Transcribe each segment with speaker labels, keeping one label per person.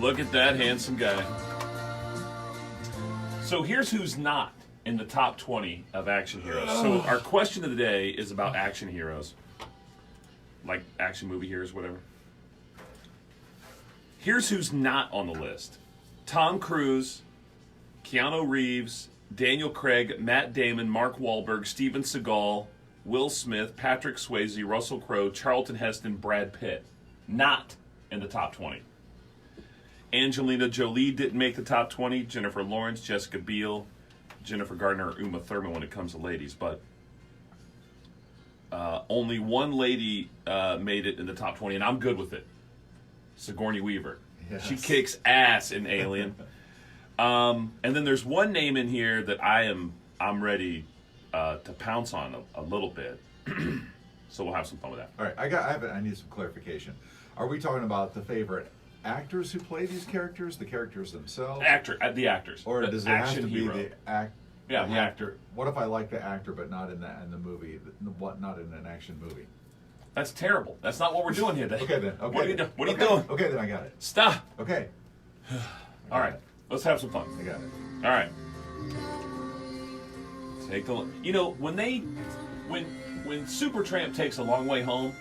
Speaker 1: Look at that handsome guy. So here's who's not in the top 20 of action heroes. So our question of the day is about action heroes. Like action movie heroes, whatever. Here's who's not on the list. Tom Cruise, Keanu Reeves, Daniel Craig, Matt Damon, Mark Wahlberg, Steven Seagal, Will Smith, Patrick Swayze, Russell Crowe, Charlton Heston, Brad Pitt. Not in the top 20. Angelina Jolie didn't make the top 20. Jennifer Lawrence, Jessica Biel, Jennifer Gardner, or Uma Thurman when it comes to ladies. But only one lady made it in the top 20, and I'm good with it. Sigourney Weaver. Yes. She kicks ass in Alien. And then there's one name in here that I'm ready to pounce on a little bit. So we'll have some fun with that.
Speaker 2: All right, I need some clarification. Are we talking about the favorite actors who play these characters, the characters themselves?
Speaker 1: The actors.
Speaker 2: Or does it have to be
Speaker 1: hero.
Speaker 2: the
Speaker 1: actor?
Speaker 2: What if I like the actor but not in the movie? Not in an action movie?
Speaker 1: That's terrible. That's not what we're doing here.
Speaker 2: Okay then. Okay.
Speaker 1: What are you doing?
Speaker 2: Okay then, I got it.
Speaker 1: Stop.
Speaker 2: Okay.
Speaker 1: All right. Let's have some fun.
Speaker 2: I got it.
Speaker 1: All right. Take the. You know when Supertramp takes a long way home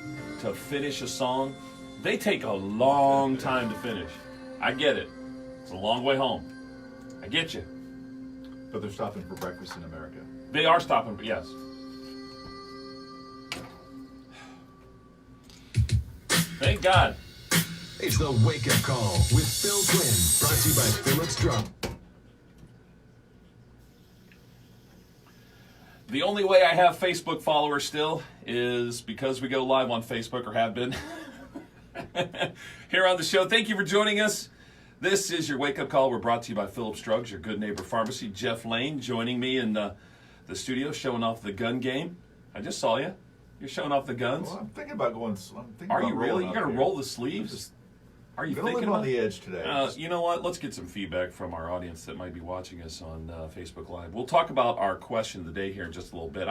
Speaker 1: to finish a song, they take a long time to finish. I get it. It's a long way home. I get you.
Speaker 2: But they're stopping for breakfast in America.
Speaker 1: They are stopping, but yes. Thank God.
Speaker 3: It's the Wake Up Call with Phil Quinn, brought to you by Phillips Drum.
Speaker 1: The only way I have Facebook followers still is because we go live on Facebook, or have been. Here on the show. Thank you for joining us. This is your Wake Up Call. We're brought to you by Phillips Drugs, your good neighbor pharmacy. Jeff Lane joining me in the studio, showing off the gun game. I just saw you. You're showing off the guns.
Speaker 2: Well, I'm thinking about going.
Speaker 1: Are you really? You're going to roll the sleeves? Are you thinking
Speaker 2: on the edge today?
Speaker 1: You know what? Let's get some feedback from our audience that might be watching us on Facebook Live. We'll talk about our question of the day here in just a little bit.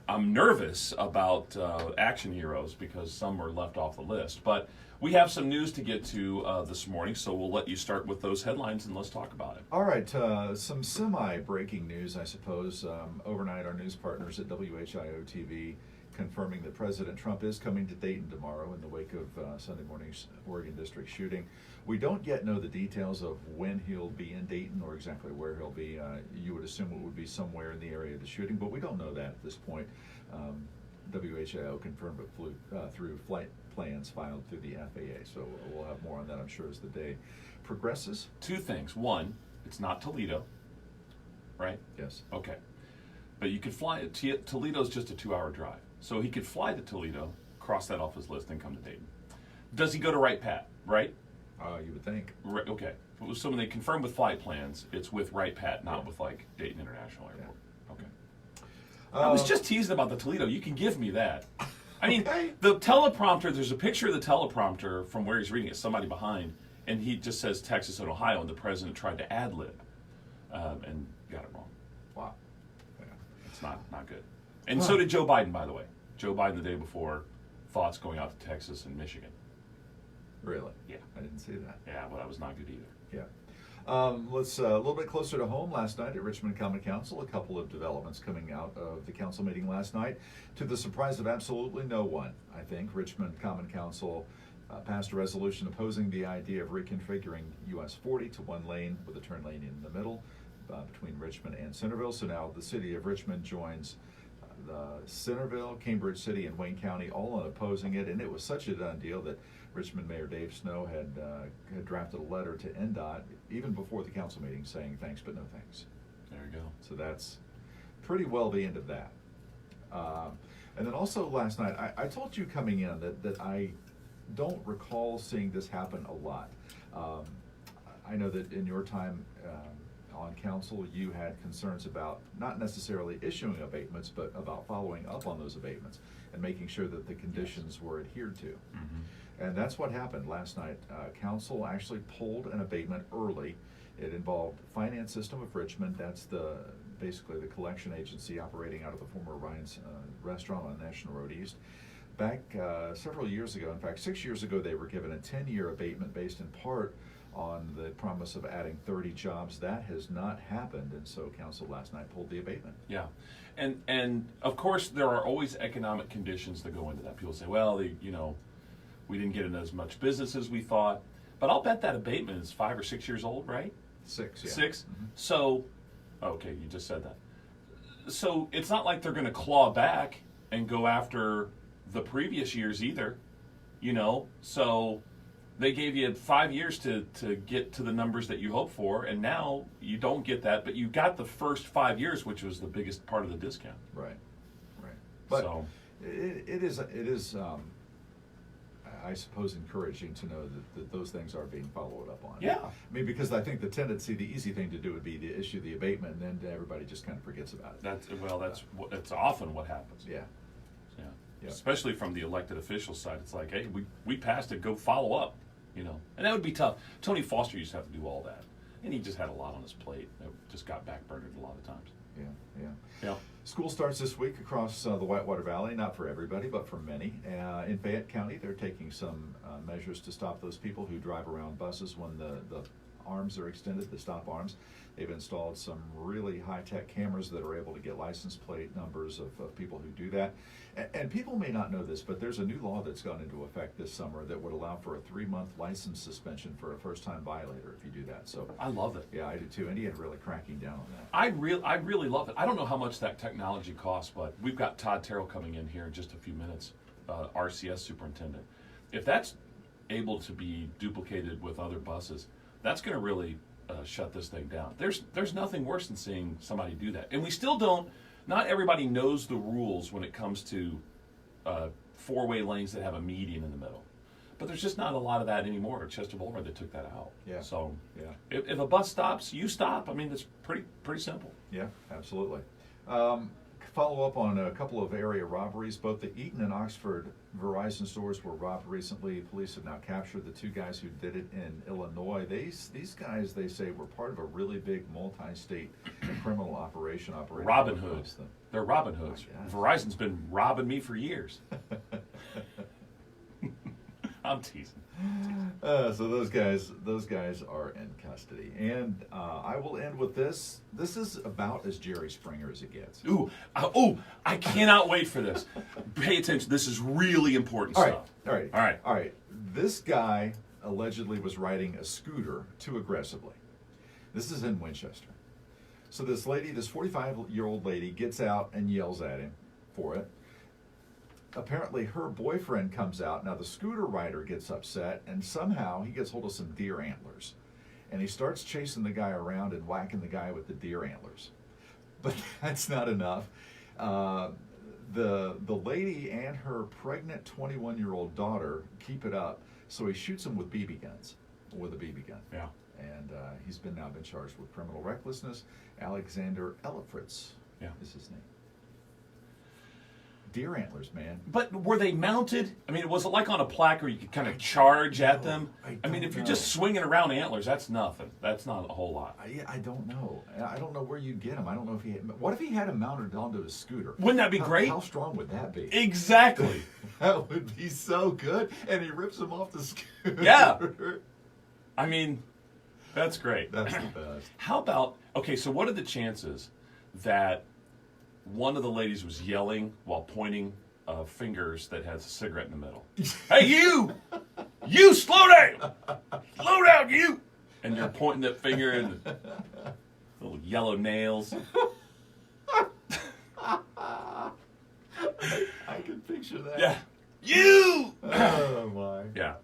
Speaker 1: I'm nervous about action heroes because some were left off the list. But we have some news to get to this morning, so we'll let you start with those headlines and let's talk about it.
Speaker 2: All right, some semi-breaking news, I suppose. Overnight, our news partners at WHIO-TV confirming that President Trump is coming to Dayton tomorrow in the wake of Sunday morning's Oregon District shooting. We don't yet know the details of when he'll be in Dayton or exactly where he'll be. You would assume it would be somewhere in the area of the shooting, but we don't know that at this point. WHIO confirmed it through flight plans filed through the FAA, so we'll have more on that, I'm sure, as the day progresses.
Speaker 1: Two things. One, it's not Toledo, right?
Speaker 2: Yes.
Speaker 1: Okay. But you could fly it. Toledo's just a 2-hour drive. So he could fly to Toledo, cross that off his list, and come to Dayton. Does he go to Wright Pat, right?
Speaker 2: You would think.
Speaker 1: Right, okay. So when they confirm with flight plans, it's with Wright Pat, not with like Dayton International Airport. Yeah. Okay. I was just teasing about the Toledo. You can give me that. I mean, the teleprompter, there's a picture of the teleprompter from where he's reading it, somebody behind, and he just says Texas and Ohio, and the president tried to ad-lib and got it wrong.
Speaker 2: Wow.
Speaker 1: Yeah. It's not good. And so did Joe Biden, by the way. Joe Biden the day before, thoughts going out to Texas and Michigan.
Speaker 2: Really?
Speaker 1: Yeah.
Speaker 2: I didn't see that.
Speaker 1: Yeah, well, that was not good either.
Speaker 2: Yeah. Let's a little bit closer to home. Last night at Richmond Common Council, a couple of developments coming out of the council meeting last night. To the surprise of absolutely no one, I think, Richmond Common Council passed a resolution opposing the idea of reconfiguring US 40 to one lane with a turn lane in the middle between Richmond and Centerville. So now the city of Richmond joins Centerville, Cambridge City, and Wayne County all in opposing it, and it was such a done deal that Richmond Mayor Dave Snow had drafted a letter to NDOT even before the council meeting saying thanks but no thanks.
Speaker 1: There you go.
Speaker 2: So that's pretty well the end of that. And then also last night, I told you coming in that I don't recall seeing this happen a lot. I know that in your time on council, you had concerns about not necessarily issuing abatements, but about following up on those abatements and making sure that the conditions were adhered to.
Speaker 1: Mm-hmm.
Speaker 2: And that's what happened last night. Council actually pulled an abatement early. It involved Finance System of Richmond. That's basically the collection agency operating out of the former Ryan's restaurant on National Road East. Back several years ago, in fact 6 years ago, they were given a 10-year abatement based in part on the promise of adding 30 jobs. That has not happened, and so council last night pulled the abatement.
Speaker 1: Yeah, and of course there are always economic conditions that go into that. People say, well, we didn't get in as much business as we thought, but I'll bet that abatement is 5 or 6 years old, right?
Speaker 2: 6, yeah.
Speaker 1: 6.
Speaker 2: Mm-hmm.
Speaker 1: So, okay, you just said that. So it's not like they're going to claw back and go after the previous years either, So they gave you 5 years to get to the numbers that you hope for, and now you don't get that, but you got the first 5 years, which was the biggest part of the discount.
Speaker 2: Right. But
Speaker 1: so,
Speaker 2: it is. I suppose encouraging to know that those things are being followed up on.
Speaker 1: Yeah.
Speaker 2: I mean, because I think the easy thing to do would be to issue the abatement, and then everybody just kind of forgets about it.
Speaker 1: That's often what happens.
Speaker 2: Yeah.
Speaker 1: Yeah. Especially from the elected officials side, it's like, hey, we passed it, go follow up, and that would be tough. Tony Foster used to have to do all that, and he just had a lot on his plate. It just got backburnered a lot of times.
Speaker 2: Yeah. School starts this week across the Whitewater Valley, not for everybody, but for many. In Fayette County, they're taking some measures to stop those people who drive around buses when the arms are extended, the stop arms. They've installed some really high-tech cameras that are able to get license plate numbers of people who do that. And people may not know this, but there's a new law that's gone into effect this summer that would allow for a 3-month license suspension for a first-time violator if you do that. So
Speaker 1: I love it.
Speaker 2: Yeah, I do too. Indiana really cracking down on that.
Speaker 1: I really love it. I don't know how much that technology costs, but we've got Todd Terrell coming in here in just a few minutes, RCS superintendent. If that's able to be duplicated with other buses, that's going to really shut this thing down. There's nothing worse than seeing somebody do that. And we still don't, not everybody knows the rules when it comes to 4-way lanes that have a median in the middle. But there's just not a lot of that anymore. At Chester Boulevard, they took that out.
Speaker 2: Yeah.
Speaker 1: So
Speaker 2: yeah.
Speaker 1: If a bus stops, you stop. I mean, it's pretty simple.
Speaker 2: Yeah, absolutely. Follow up on a couple of area robberies. Both the Eaton and Oxford Verizon stores were robbed recently. Police have now captured the 2 guys who did it in Illinois. These guys, they say, were part of a really big multi-state criminal operation operating.
Speaker 1: Robin Hoods. They're Robin Hoods.
Speaker 2: Oh,
Speaker 1: Verizon's been robbing me for years. I'm teasing.
Speaker 2: So those guys are in custody. And I will end with this. This is about as Jerry Springer as it gets.
Speaker 1: I cannot wait for this. Pay attention. This is really important stuff.
Speaker 2: All right. This guy allegedly was riding a scooter too aggressively. This is in Winchester. So this 45-year-old lady gets out and yells at him for it. Apparently her boyfriend comes out. Now the scooter rider gets upset, and somehow he gets hold of some deer antlers, and he starts chasing the guy around and whacking the guy with the deer antlers. But that's not enough. The lady and her pregnant 21-year-old daughter keep it up, so he shoots him with a BB gun.
Speaker 1: Yeah.
Speaker 2: And he's now been charged with criminal recklessness. Alexander Ellifritz is his name. Deer antlers, man.
Speaker 1: But were they mounted? I mean, was it like on a plaque where you could kind of charge at them? I mean, if you're just swinging around antlers, that's nothing. That's not a whole lot.
Speaker 2: I don't know. I don't know where you'd get him. I don't know if he had... What if he had him mounted onto his scooter?
Speaker 1: Wouldn't that be great?
Speaker 2: How strong would that be?
Speaker 1: Exactly.
Speaker 2: That would be so good. And he rips him off the scooter.
Speaker 1: Yeah. I mean, that's great.
Speaker 2: That's the best.
Speaker 1: How about... Okay, so what are the chances that one of the ladies was yelling while pointing fingers that has a cigarette in the middle? Hey, you! You, slow down! Slow down, you! And you're pointing that finger and little yellow nails.
Speaker 2: I can picture that.
Speaker 1: Yeah. You!
Speaker 2: Oh, my.
Speaker 1: Yeah.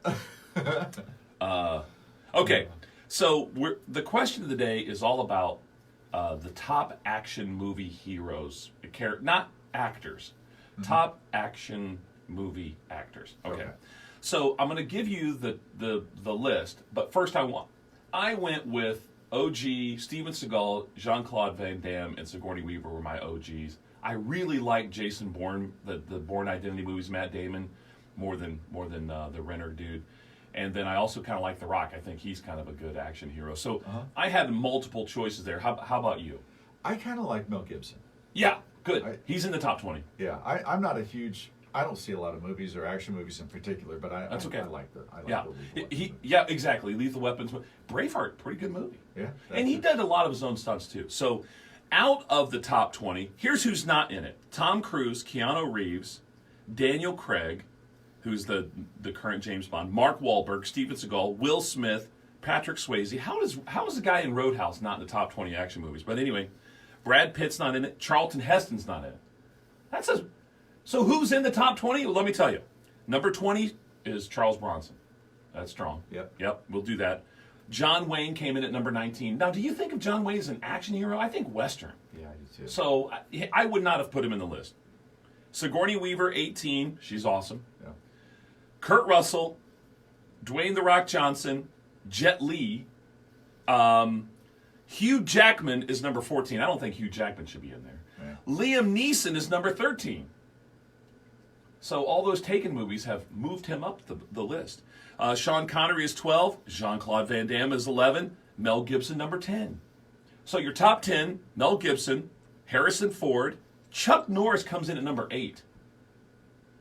Speaker 1: Okay, so the question of the day is all about the top action movie heroes, not actors, top action movie actors. Okay. So I'm going to give you the list, but first I went with OG Steven Seagal, Jean-Claude Van Damme, and Sigourney Weaver were my OGs. I really like Jason Bourne, the Bourne Identity movies, Matt Damon, more than the Renner dude. And then I also kind of like The Rock. I think he's kind of a good action hero. So I had multiple choices there. How about you?
Speaker 2: I kind of like Mel Gibson.
Speaker 1: Yeah, good. He's in the top 20.
Speaker 2: Yeah, I'm not a huge I don't see a lot of movies or action movies in particular, but
Speaker 1: That's okay.
Speaker 2: I like the Lethal Weapon movie.
Speaker 1: Yeah, exactly. Lethal Weapons. Braveheart, pretty good movie.
Speaker 2: Yeah,
Speaker 1: and he did a lot of his own stunts too. So, out of the top 20, here's who's not in it: Tom Cruise, Keanu Reeves, Daniel Craig, who's the current James Bond, Mark Wahlberg, Steven Seagal, Will Smith, Patrick Swayze. How is the guy in Roadhouse not in the top 20 action movies? But anyway, Brad Pitt's not in it. Charlton Heston's not in it. So who's in the top 20? Well, let me tell you. Number 20 is Charles Bronson. That's strong. Yep, we'll do that. John Wayne came in at number 19. Now, do you think of John Wayne as an action hero? I think Western.
Speaker 2: Yeah, I do too.
Speaker 1: So I would not have put him in the list. Sigourney Weaver, 18. She's awesome.
Speaker 2: Yeah.
Speaker 1: Kurt Russell, Dwayne "The Rock" Johnson, Jet Li. Hugh Jackman is number 14. I don't think Hugh Jackman should be in there.
Speaker 2: Yeah.
Speaker 1: Liam Neeson is number 13. So all those Taken movies have moved him up the list. Sean Connery is 12. Jean-Claude Van Damme is 11. Mel Gibson, number 10. So your top 10, Mel Gibson, Harrison Ford. Chuck Norris comes in at number 8.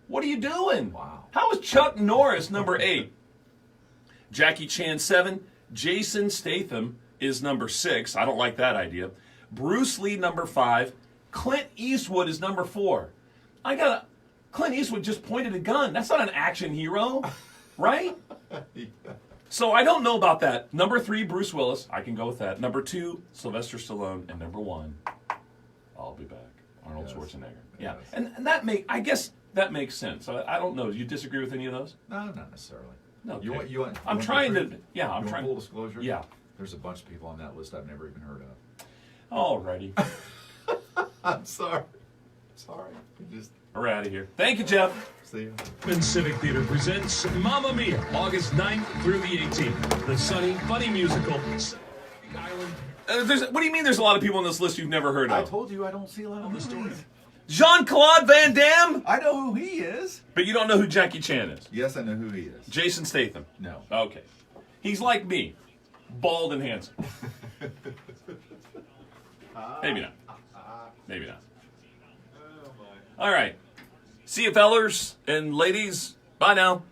Speaker 1: What are you doing?
Speaker 2: Wow.
Speaker 1: How is Chuck Norris number 8? Jackie Chan, 7. Jason Statham is number 6. I don't like that idea. Bruce Lee, number 5. Clint Eastwood is number 4. Clint Eastwood just pointed a gun. That's not an action hero, right?
Speaker 2: Yeah.
Speaker 1: So I don't know about that. Number 3, Bruce Willis. I can go with that. Number 2, Sylvester Stallone. And number 1, I'll be back, Arnold Schwarzenegger. Yeah,
Speaker 2: Yes.
Speaker 1: and I guess that makes sense. I don't know. Do you disagree with any of those?
Speaker 2: No, not necessarily.
Speaker 1: No.
Speaker 2: You
Speaker 1: okay.
Speaker 2: want
Speaker 1: I'm
Speaker 2: the
Speaker 1: trying
Speaker 2: truth?
Speaker 1: to. Yeah, I'm
Speaker 2: You want
Speaker 1: trying.
Speaker 2: full disclosure?
Speaker 1: Yeah.
Speaker 2: There's a bunch of people on that list I've never even heard of.
Speaker 1: Alrighty.
Speaker 2: I'm sorry. Sorry.
Speaker 1: We're out of here. Thank you, Jeff.
Speaker 2: See you.
Speaker 3: Richmond Civic Theater presents Mamma Mia, August 9th through the 18th. The sunny, funny musical. Island.
Speaker 1: What do you mean there's a lot of people on this list you've never heard
Speaker 2: I
Speaker 1: of?
Speaker 2: told you I don't see a lot of movies.
Speaker 1: Jean-Claude Van Damme?
Speaker 2: I know who he is.
Speaker 1: But you don't know who Jackie Chan is.
Speaker 2: Yes, I know who he is.
Speaker 1: Jason Statham.
Speaker 2: No.
Speaker 1: Okay. He's like me. Bald and handsome. Maybe not. Maybe not. All right. See you, fellers and ladies. Bye now.